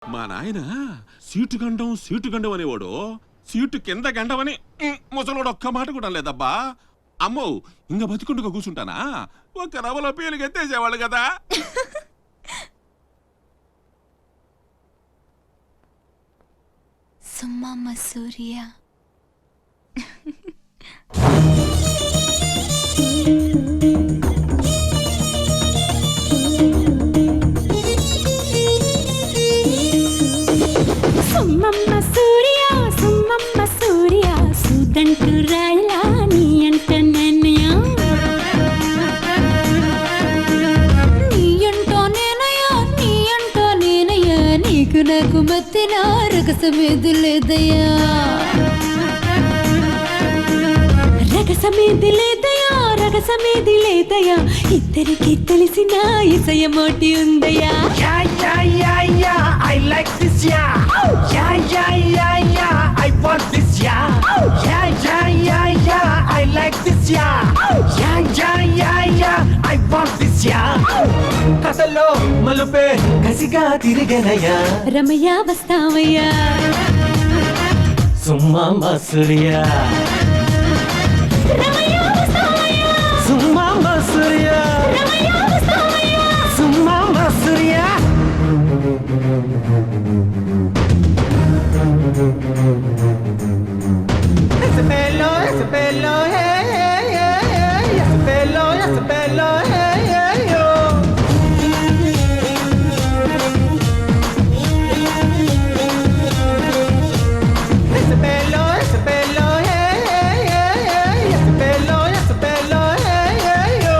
మా నాయన సీటు గండం అనేవాడు సీటు కింద గండమని ముసలోడు ఒక్క మాట కూడా లేదబ్బా. అమ్మో ఇంకా బతికుండగా కూర్చుంటానా? ఒక రవలో పేలుగా ఎత్తేసేవాళ్ళు కదా. సుమ్మమ్మ సూర్య సుమ్మమ్మ సూర్య సుమ్మమ్మ సూర్య సుదంటు రాయలా నీ అంట నేనయ్యా నీ అంటో నేనయ్యా నీ అంటో నేనయ్యా నీకు నాకు మధ్యన రగసమేది లేదయ్యా రగసమేది లేదయ్యా రగసమేది లేదయ్యా ఇద్దరికి తెలిసిన ఇసయమోటి ఉందయ్యా. I like this, yeah. Yeah, I want this, yeah. Yeah, I like this, yeah. Yeah, I want this, yeah. కసల్లో మలుపే కసిగా తిరిగెనయ్యా రమయ్య వస్తావయ్యా సుమ్మమ్మ సూర్య రమయ్య వస్తావయ్యా సుమ్మమ్మ సూర్య రమయ్య వస్తావయ్యా సుమ్మమ్మ సూర్య ese pelo, hey, hey, hey, ese pelo, hey, hey, yo. Ese pelo, hey, hey, hey, ese pelo, hey, hey, yo.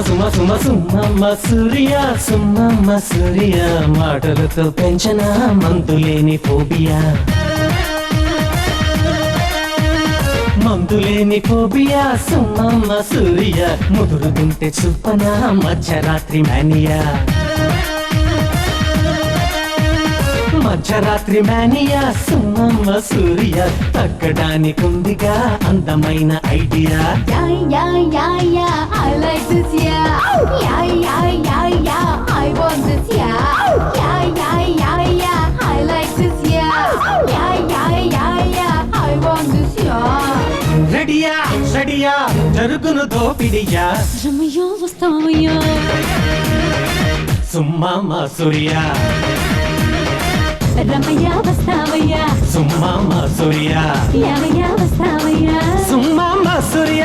సుమ్మమ్మ సూర్య సుమ్మమ్మ సూర్య మాటలతో పెంచన మందులేని phobia మందులేని phobia సుమ్మమ్మ సూర్య ముదురు తింటే చూపన మధ్యరాత్రి mania మధ్యరాత్రి mania సుమ్మమ్మ సూర్య తగ్గడానికి ఉందిగా అందమైన idea. I like this, yeah. Yeah, I want this, yeah. Yeah, I like this, yeah. Yeah, I want this, yeah. రెడియా జరుగును దోపిడియా రమయ్య వస్తావయ్యా సుమ్మమ్మ సూర్య రమయ్య వస్తావయ్యా సుమ్మమ్మ సూర్య యావయ్య వస్తావయ్యా సుమ్మమ్మ సూర్య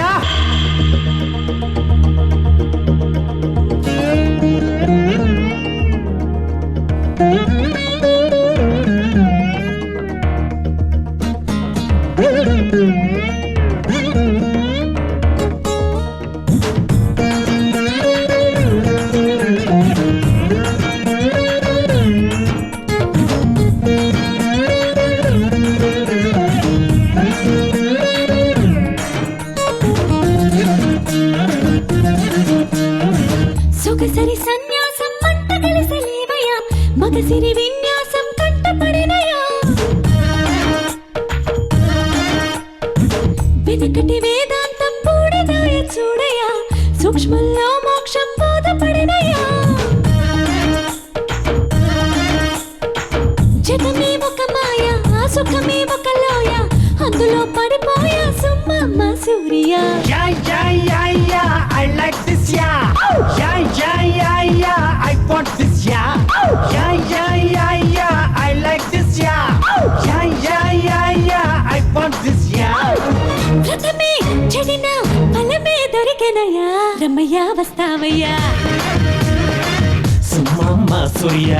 సొగసరి సన్యాసం మంట కలిసి లేవయ్యా మగసిరి విన్యాసం కట్టపడినయా వెనకటి వేదాంతం పూడదాయ చూడయా సూక్ష్మంలో మోక్షం బోధపడినయా జగమే ఒక మాయ ఆ సుఖమే ఒక లోయ అందులో పడిపోయా సుమ్మమ్మ సూర్య. Yeah, I like this, yeah. Yeah, I want this, yeah. Yeah, I like this, yeah. Yeah, I want this, yeah. వ్రతమే చెడిన ఫలమే దొరికెనయా రమయ్య వస్తావయ్యా సుమ్మమ్మ సూర్య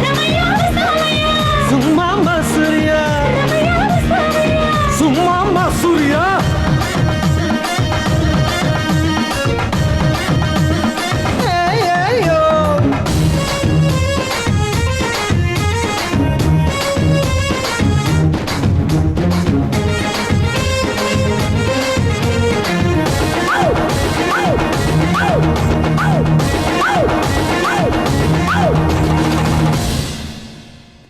రమయ్య